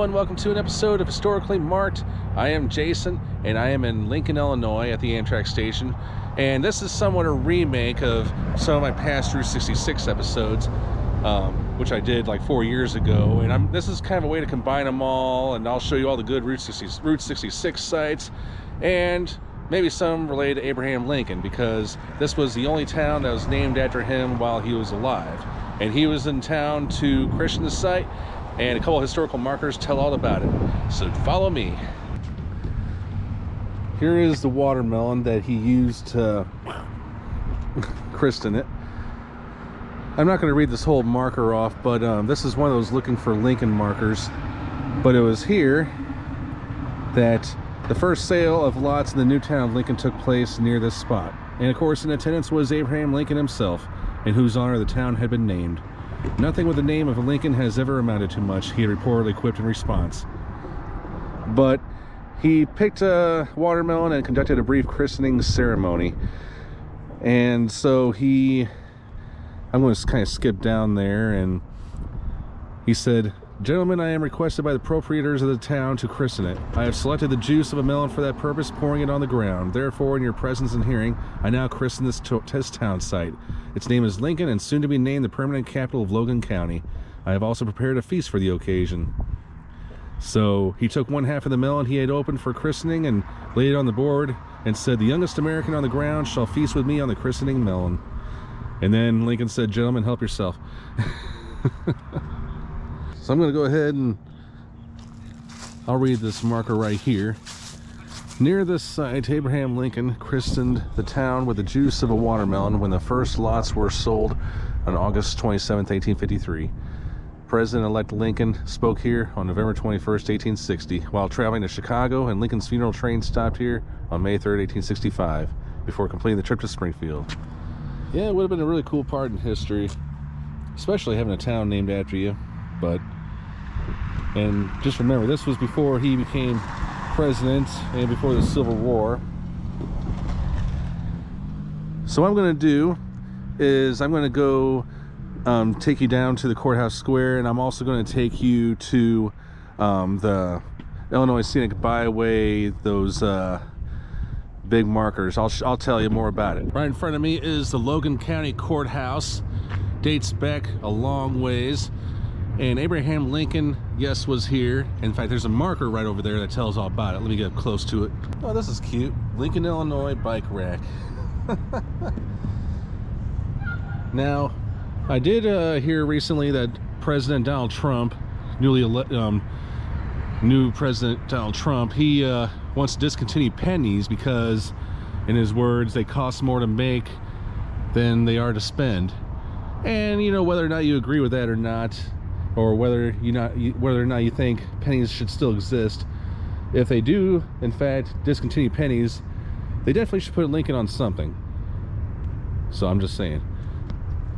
and welcome to an episode of Historically Marked. I am Jason, and I am in Lincoln, Illinois at the Amtrak station. And this is somewhat a remake of some of my past Route 66 episodes, which I did like 4 years ago. And this is kind of a way to combine them all, and I'll show you all the good Route 66 sites, and maybe some related to Abraham Lincoln, because this was the only town that was named after him while he was alive. And he was in town to christen the site, and a couple of historical markers tell all about it. So follow me. Here is the watermelon that he used to christen it. I'm not going to read this whole marker off, but this is one of those looking for Lincoln markers. But it was here that the first sale of lots in the new town of Lincoln took place, near this spot. And of course in attendance was Abraham Lincoln himself, in whose honor the town had been named. Nothing with the name of Lincoln has ever amounted to much, he had reportedly quipped in response. But he picked a watermelon and conducted a brief christening ceremony. And so I'm going to kind of skip down there, and he said, "Gentlemen, I am requested by the proprietors of the town to christen it. I have selected the juice of a melon for that purpose, pouring it on the ground. Therefore, in your presence and hearing, I now christen this town site. Its name is Lincoln, and soon to be named the permanent capital of Logan County. I have also prepared a feast for the occasion." So he took one half of the melon he had opened for christening and laid it on the board and said, "The youngest American on the ground shall feast with me on the christening melon." And then Lincoln said, "Gentlemen, help yourself." So I'm going to go ahead and I'll read this marker right here. "Near this site, Abraham Lincoln christened the town with the juice of a watermelon when the first lots were sold on August 27, 1853. President-elect Lincoln spoke here on November 21st, 1860, while traveling to Chicago, and Lincoln's funeral train stopped here on May 3rd, 1865, before completing the trip to Springfield." Yeah, it would have been a really cool part in history, especially having a town named after you. And just remember, this was before he became president and before the Civil War. So what I'm going to do is I'm going to go take you down to the courthouse square, and I'm also going to take you to the Illinois Scenic Byway, those big markers. I'll tell you more about it. Right in front of me is the Logan County Courthouse. Dates back a long ways. And Abraham Lincoln, yes, was here. In fact, there's a marker right over there that tells all about it. Let me get up close to it. Oh, this is cute. Lincoln, Illinois bike rack. Now, I did hear recently that President Donald Trump, new President Donald Trump, he wants to discontinue pennies because, in his words, they cost more to make than they are to spend. And you know, whether or not you agree with that or not, or whether or not you think pennies should still exist, if they do in fact discontinue pennies, they definitely should put Lincoln on something. So I'm just saying.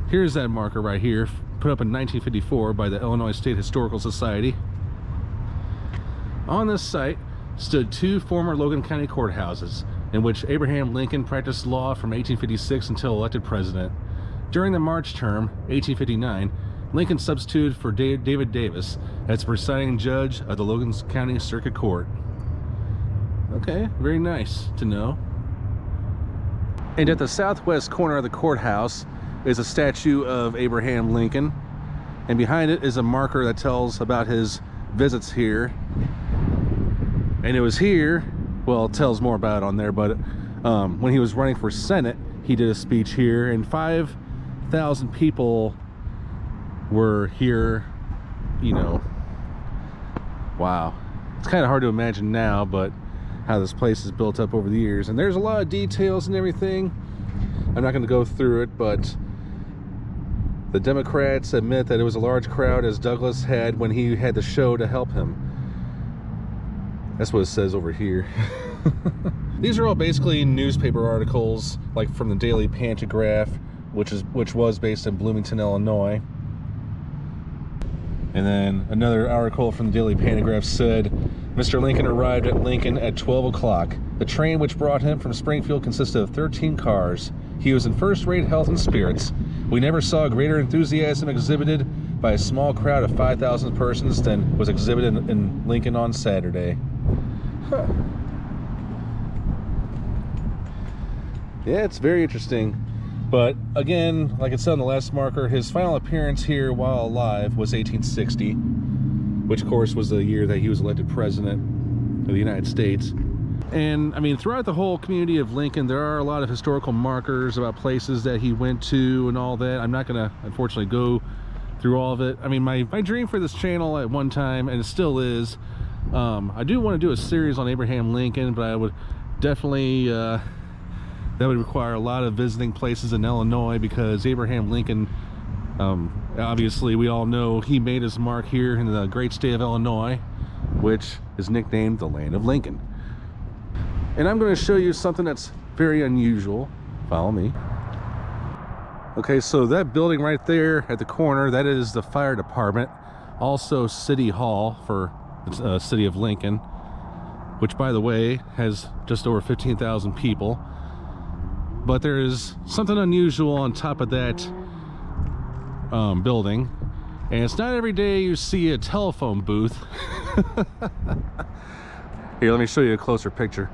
Here's that marker right here, put up in 1954 by the Illinois State Historical Society. On this site stood two former Logan County courthouses, in which Abraham Lincoln practiced law from 1856 until elected president. During the March term, 1859, Lincoln substituted for David Davis as presiding judge of the Logan County Circuit Court. Okay, very nice to know. And at the southwest corner of the courthouse is a statue of Abraham Lincoln, and behind it is a marker that tells about his visits here. And it was here, well, it tells more about it on there, but when he was running for Senate, he did a speech here, and 5,000 people were here, you know. Wow. It's kind of hard to imagine now, but how this place is built up over the years. And there's a lot of details and everything. I'm not going to go through it, but the Democrats admit that it was a large crowd, as Douglas had when he had the show to help him. That's what it says over here. These are all basically newspaper articles, like from the Daily Pantagraph, which was based in Bloomington, Illinois. And then another article from the Daily Pantagraph said, "Mr. Lincoln arrived at Lincoln at 12 o'clock. The train which brought him from Springfield consisted of 13 cars. He was in first-rate health and spirits. We never saw greater enthusiasm exhibited by a small crowd of 5,000 persons than was exhibited in Lincoln on Saturday. Huh. Yeah, it's very interesting. But again, like it said on the last marker, his final appearance here while alive was 1860, which of course was the year that he was elected president of the United States. And I mean, throughout the whole community of Lincoln, there are a lot of historical markers about places that he went to and all that. I'm not gonna, unfortunately, go through all of it. I mean, my dream for this channel at one time, and it still is, I do want to do a series on Abraham Lincoln, but I would definitely, that would require a lot of visiting places in Illinois, because Abraham Lincoln, obviously we all know he made his mark here in the great state of Illinois, which is nicknamed the Land of Lincoln. And I'm going to show you something that's very unusual. Follow me. Okay, so that building right there at the corner, that is the fire department, also City Hall for the city of Lincoln, which, by the way, has just over 15,000 people. But there is something unusual on top of that building, and it's not every day you see a telephone booth. Here, let me show you a closer picture.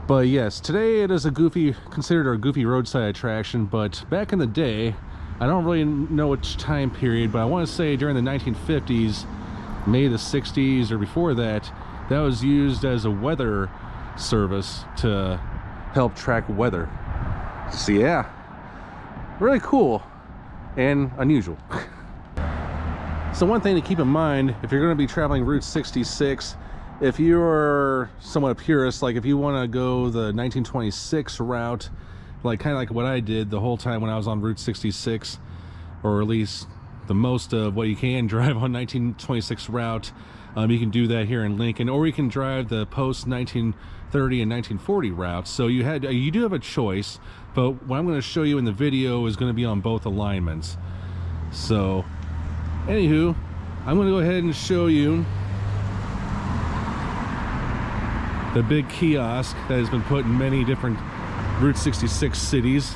But yes, today it is considered a goofy roadside attraction, but back in the day, I don't really know which time period, but I want to say during the 1950s, maybe the 60s or before that, that was used as a weather service to help track weather. So yeah, really cool and unusual. So one thing to keep in mind, if you're going to be traveling Route 66, if you're somewhat a purist, like if you want to go the 1926 route, like kind of like what I did the whole time when I was on Route 66, or at least the most of what you can drive on 1926 route, you can do that here in Lincoln, or you can drive the post 1930 and 1940 routes. So you do have a choice, but what I'm going to show you in the video is going to be on both alignments. So anywho, I'm going to go ahead and show you the big kiosk that has been put in many different Route 66 cities.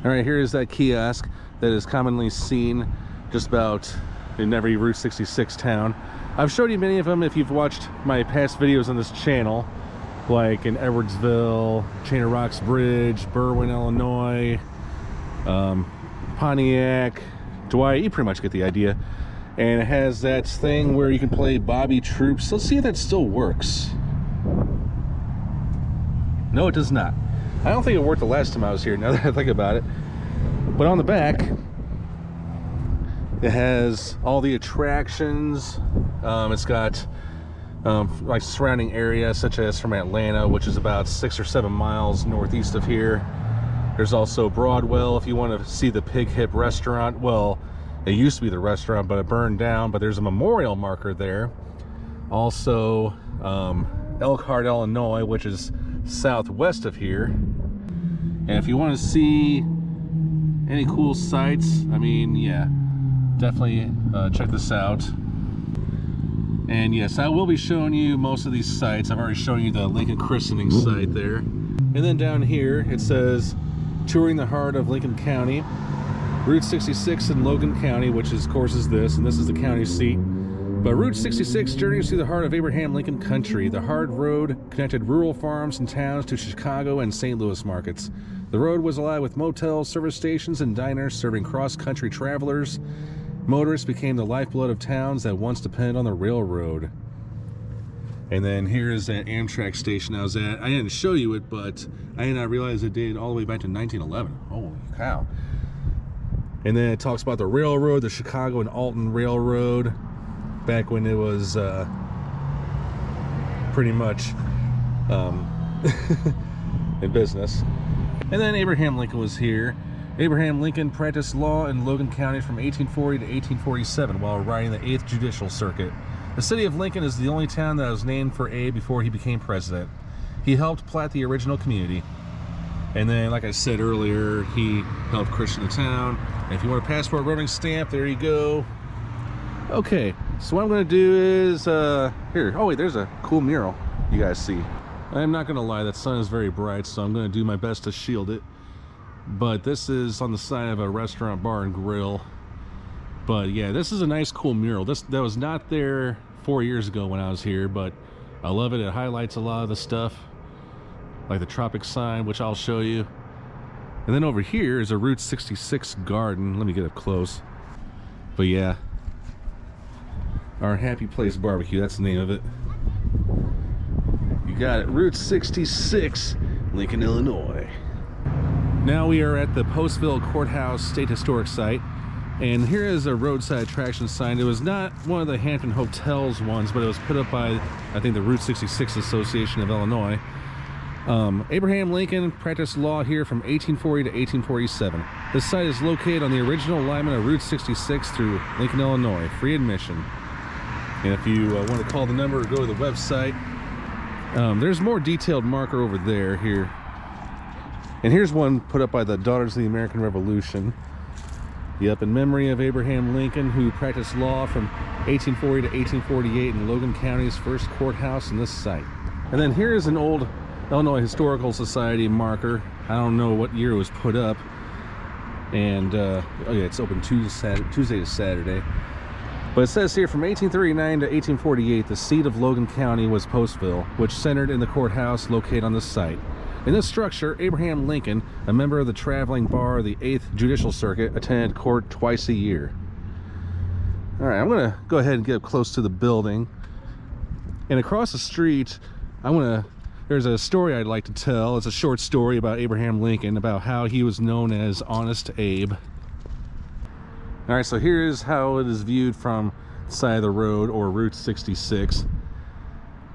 All right, here is that kiosk that is commonly seen just about in every Route 66 town. I've showed you many of them if you've watched my past videos on this channel, like in Edwardsville, Chain of Rocks Bridge, Berwyn, Illinois, Pontiac, Dwight. You pretty much get the idea. And it has that thing where you can play Bobby Troops. Let's see if that still works. No, it does not. I don't think it worked the last time I was here, now that I think about it. But on the back, it has all the attractions. It's got like surrounding areas, such as from Atlanta, which is about 6 or 7 miles northeast of here. There's also Broadwell, if you want to see the Pig Hip restaurant. Well, it used to be the restaurant, but it burned down, but there's a memorial marker there. Also, Elkhart, Illinois, which is southwest of here. And if you want to see any cool sights, I mean, yeah, definitely check this out. And yes, I will be showing you most of these sites. I've already shown you the Lincoln christening site there. And then down here it says touring the heart of Lincoln County, Route 66 in Logan County, which is, of course, is this, and this is the county seat. But Route 66 journeys through the heart of Abraham Lincoln country. The hard road connected rural farms and towns to Chicago and St. Louis markets. The road was alive with motels, service stations, and diners serving cross-country travelers. Motorists became the lifeblood of towns that once depended on the railroad. And then here is that Amtrak station I was at. I didn't show you it, but I did not realize it dated all the way back to 1911. Holy cow. And then it talks about the railroad, the Chicago and Alton Railroad, back when it was pretty much in business. And then Abraham Lincoln was here. Abraham Lincoln practiced law in Logan County from 1840 to 1847 while riding the 8th Judicial Circuit. The city of Lincoln is the only town that was named for Abe before he became president. He helped plat the original community. And then, like I said earlier, he helped christen the town. And if you want a passport voting stamp, there you go. Okay, so what I'm going to do is, here, oh wait, there's a cool mural you guys see. I'm not going to lie, that sun is very bright, so I'm going to do my best to shield it. But this is on the side of a restaurant, bar, and grill. But yeah, this is a nice, cool mural. That was not there 4 years ago when I was here, but I love it. It highlights a lot of the stuff, like the Tropics sign, which I'll show you. And then over here is a Route 66 garden. Let me get up close. But yeah, our Happy Place Barbecue, that's the name of it. You got it, Route 66, Lincoln, Illinois. Now we are at the Postville Courthouse State Historic Site, and here is a roadside attraction sign. It was not one of the Hampton Hotels ones, but it was put up by, I think, the Route 66 Association of Illinois. Abraham Lincoln practiced law here from 1840 to 1847. This site is located on the original alignment of Route 66 through Lincoln, Illinois. Free admission. And if you want to call the number or go to the website, there's more detailed marker over there here. And here's one put up by the Daughters of the American Revolution. Yep, in memory of Abraham Lincoln, who practiced law from 1840 to 1848 in Logan County's first courthouse in this site. And then here's an old Illinois Historical Society marker. I don't know what year it was put up. And, oh yeah, it's open Tuesday to Saturday. But it says here, from 1839 to 1848, the seat of Logan County was Postville, which centered in the courthouse located on the site. In this structure, Abraham Lincoln, a member of the traveling bar of the 8th Judicial Circuit, attended court twice a year. All right, I'm going to go ahead and get up close to the building. And across the street, there's a story I'd like to tell. It's a short story about Abraham Lincoln, about how he was known as Honest Abe. All right, so here is how it is viewed from the side of the road, or Route 66.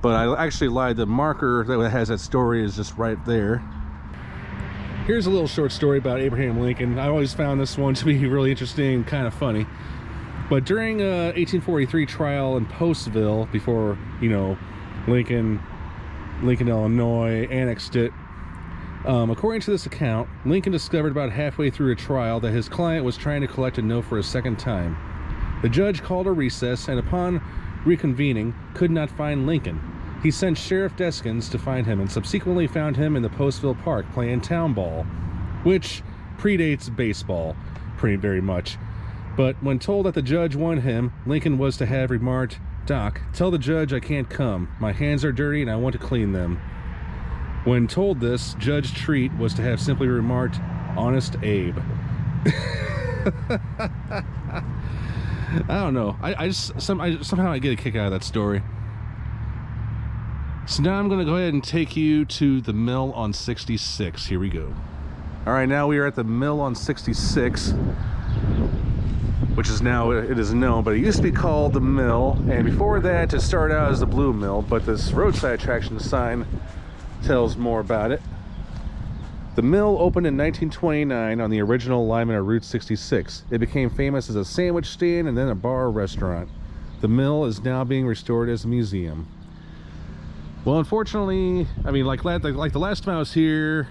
But I actually lied. The marker that has that story is just right there. Here's a little short story about Abraham Lincoln. I always found this one to be really interesting and kind of funny. But during a 1843 trial in Postville, before, you know, Lincoln, Illinois annexed it, according to this account, Lincoln discovered about halfway through a trial that his client was trying to collect a note for a second time. The judge called a recess, and upon reconvening, could not find Lincoln. He sent Sheriff Deskins to find him, and subsequently found him in the Postville Park playing town ball, which predates baseball very much. But when told that the judge wanted him, Lincoln was to have remarked, "Doc, tell the judge I can't come. My hands are dirty and I want to clean them." When told this, Judge Treat was to have simply remarked, "Honest Abe." I don't know. Somehow I get a kick out of that story. So now I'm going to go ahead and take you to the mill on 66. Here we go. All right, now we are at the mill on 66, which is now, it is known, but it used to be called the mill. And before that, it started out as the Blue Mill, but this roadside attraction sign tells more about it. The mill opened in 1929 on the original alignment of Route 66. It became famous as a sandwich stand and then a bar restaurant. The mill is now being restored as a museum. Well, unfortunately, I mean, like the last time I was here,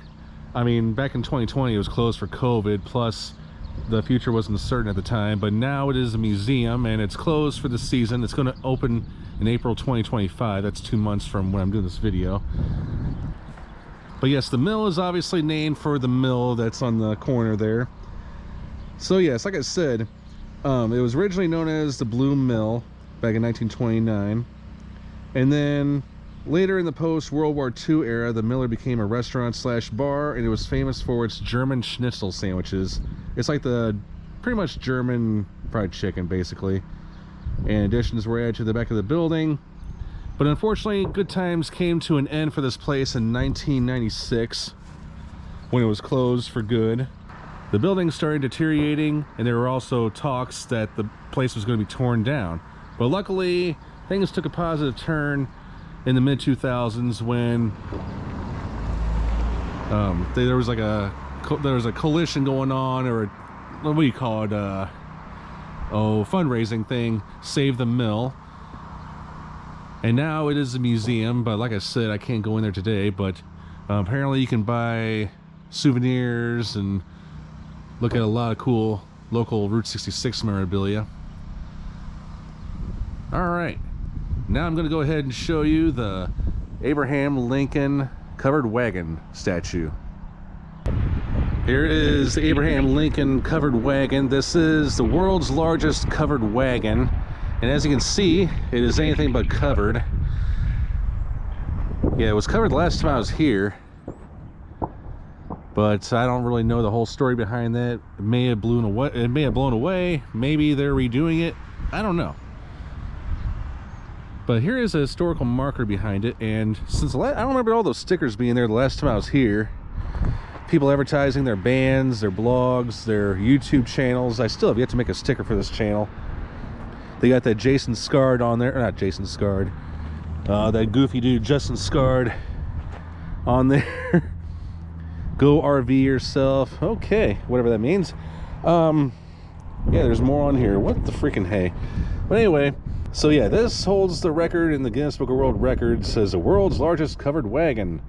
I mean, back in 2020, it was closed for COVID, plus the future wasn't certain at the time, but now it is a museum and it's closed for the season. It's going to open in April 2025. That's 2 months from when I'm doing this video. But yes, the mill is obviously named for the mill that's on the corner there. So yes, like I said, it was originally known as the Blue Mill back in 1929. And then later in the post-World War II era, the Miller became a restaurant/bar, and it was famous for its German schnitzel sandwiches. It's like the pretty much German fried chicken, basically. And additions were added to the back of the building. But unfortunately, good times came to an end for this place in 1996, when it was closed for good. The building started deteriorating, and there were also talks that the place was going to be torn down. But luckily, things took a positive turn in the mid-2000s when there was a coalition going on, or what do you call it, fundraising thing, Save the Mill. And now it is a museum, but like I said, I can't go in there today, but apparently you can buy souvenirs and look at a lot of cool local Route 66 memorabilia. All right, now I'm going to go ahead and show you the Abraham Lincoln covered wagon statue. Here is the Abraham Lincoln covered wagon. This is the world's largest covered wagon. And as you can see, it is anything but covered. Yeah, it was covered the last time I was here. But I don't really know the whole story behind that. It may have blown away. Maybe they're redoing it. I don't know. But here is a historical marker behind it. And since I don't remember all those stickers being there the last time I was here. People advertising their bands, their blogs, their YouTube channels. I still have yet to make a sticker for this channel. They got that Jason Scard on there, or not Jason Scard, that goofy dude Justin Scard on there. Go RV yourself. Okay, whatever that means. Yeah, there's more on here. What the freaking hey. But anyway, so yeah, this holds the record in the Guinness Book of World Records as the world's largest covered wagon.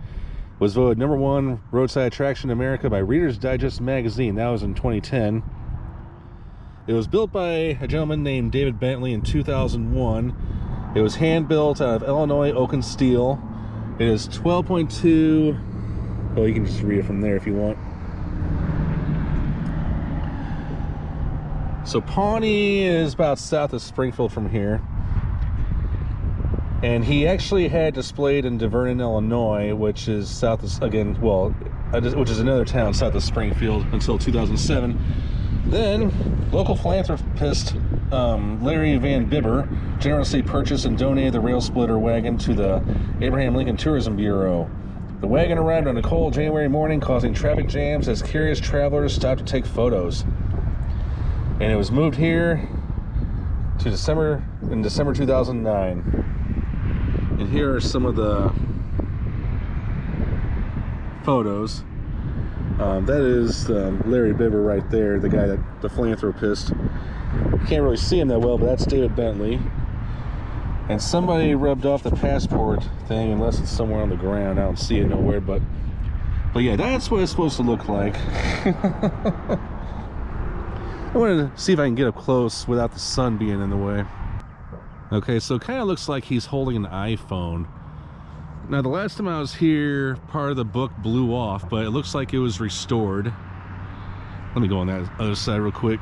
Was voted #1 roadside attraction in America by Reader's Digest magazine. That was in 2010. It was built by a gentleman named David Bentley in 2001. It was hand-built out of Illinois oak and steel. It is 12.2. Oh, you can just read it from there if you want. So Pawnee is about south of Springfield from here. And he actually had displayed in DeVernon, Illinois, which is south of, again, well, which is another town south of Springfield until 2007. Then, local philanthropist Larry Van Bibber generously purchased and donated the rail splitter wagon to the Abraham Lincoln Tourism Bureau. The wagon arrived on a cold January morning, causing traffic jams as curious travelers stopped to take photos. And it was moved here to December 2009. And here are some of the photos. That is Larry Bibber right there, the guy the philanthropist. You can't really see him that well, but that's David Bentley. And somebody rubbed off the passport thing, unless it's somewhere on the ground. I don't see it nowhere, but yeah, that's what it's supposed to look like. I wanted to see if I can get up close without the sun being in the way. Okay, so it kind of looks like he's holding an iPhone. Now, the last time I was here, part of the book blew off, but it looks like it was restored. Let me go on that other side real quick.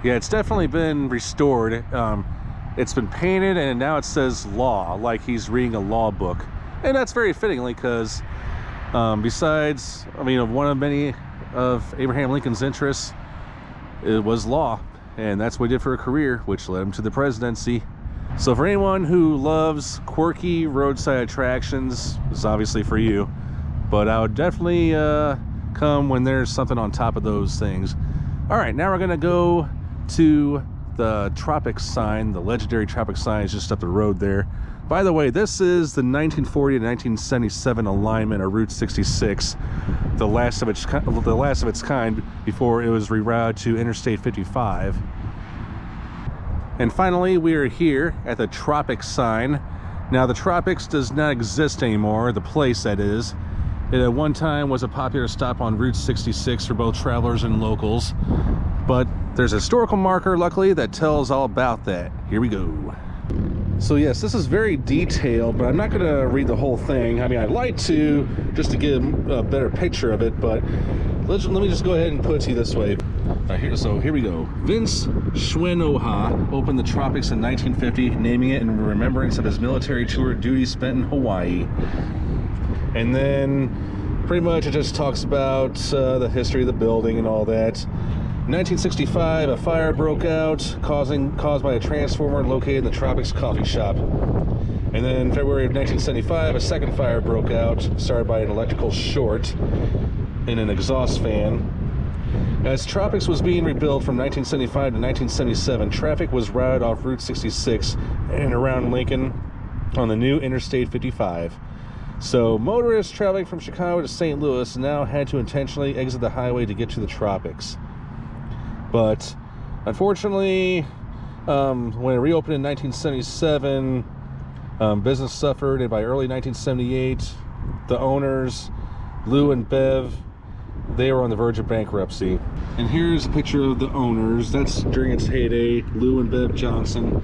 Yeah, it's definitely been restored. It's been painted, and now it says law, like he's reading a law book. And that's very fittingly, because besides, I mean, one of many of Abraham Lincoln's interests, it was law. And that's what he did for a career, which led him to the presidency. So for anyone who loves quirky roadside attractions, this is obviously for you. But I would definitely come when there's something on top of those things. All right, now we're going to go to the Tropics sign. The legendary Tropics sign is just up the road there. By the way, this is the 1940 to 1977 alignment of Route 66, the last of its kind before it was rerouted to Interstate 55. And finally, we are here at the Tropics sign. Now, the Tropics does not exist anymore, the place that is. It at one time was a popular stop on Route 66 for both travelers and locals. But there's a historical marker, luckily, that tells all about that. Here we go. So yes, this is very detailed, but I'm not going to read the whole thing. I mean, I'd like to, just to get a better picture of it, but let me just go ahead and put it to you this way. So here we go. Vince Schwenoha opened the Tropics in 1950, naming it in remembrance of his military tour duty spent in Hawaii. And then pretty much it just talks about the history of the building and all that. In 1965, a fire broke out, caused by a transformer located in the Tropics coffee shop. And then in February of 1975, a second fire broke out, started by an electrical short in an exhaust fan. As Tropics was being rebuilt from 1975 to 1977, traffic was routed off Route 66 and around Lincoln on the new Interstate 55. So motorists traveling from Chicago to St. Louis now had to intentionally exit the highway to get to the Tropics. But unfortunately, when it reopened in 1977, business suffered, and by early 1978, the owners, Lou and Bev, they were on the verge of bankruptcy. And here's a picture of the owners. That's during its heyday, Lou and Bev Johnson.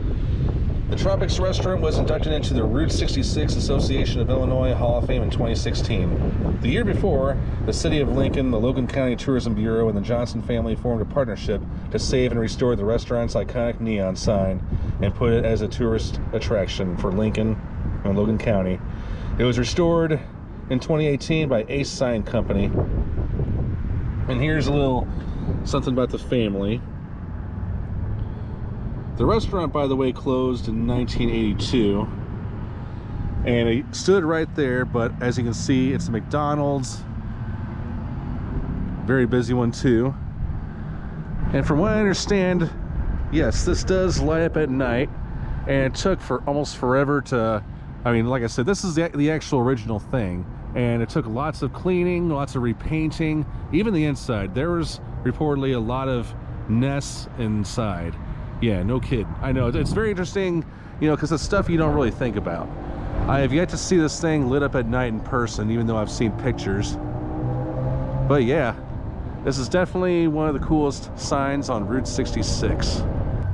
The Tropics restaurant was inducted into the Route 66 Association of Illinois Hall of Fame in 2016. The year before, the City of Lincoln, the Logan County Tourism Bureau, and the Johnson family formed a partnership to save and restore the restaurant's iconic neon sign and put it as a tourist attraction for Lincoln and Logan County. It was restored in 2018 by Ace Sign Company. And here's a little something about the family. The restaurant, by the way, closed in 1982, and it stood right there, but as you can see, it's a McDonald's. Very busy one too. And from what I understand, yes, this does light up at night, and it took for almost forever to, I mean, like I said, this is the actual original thing, and it took lots of cleaning, lots of repainting, even the inside. There was reportedly a lot of nests inside. Yeah, no kidding. I know, it's very interesting, you know, because it's stuff you don't really think about. I have yet to see this thing lit up at night in person, even though I've seen pictures. But yeah, this is definitely one of the coolest signs on Route 66.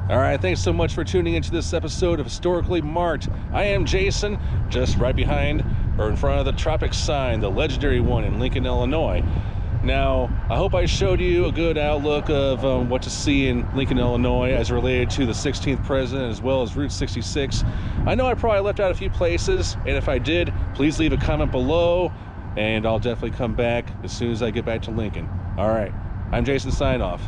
All right, thanks so much for tuning into this episode of Historically Marked. I am Jason, just right behind or in front of the Tropics sign, the legendary one in Lincoln, Illinois. Now, I hope I showed you a good outlook of what to see in Lincoln, Illinois as related to the 16th president as well as Route 66. I know I probably left out a few places, and if I did, please leave a comment below, and I'll definitely come back as soon as I get back to Lincoln. All right, I'm Jason, sign off.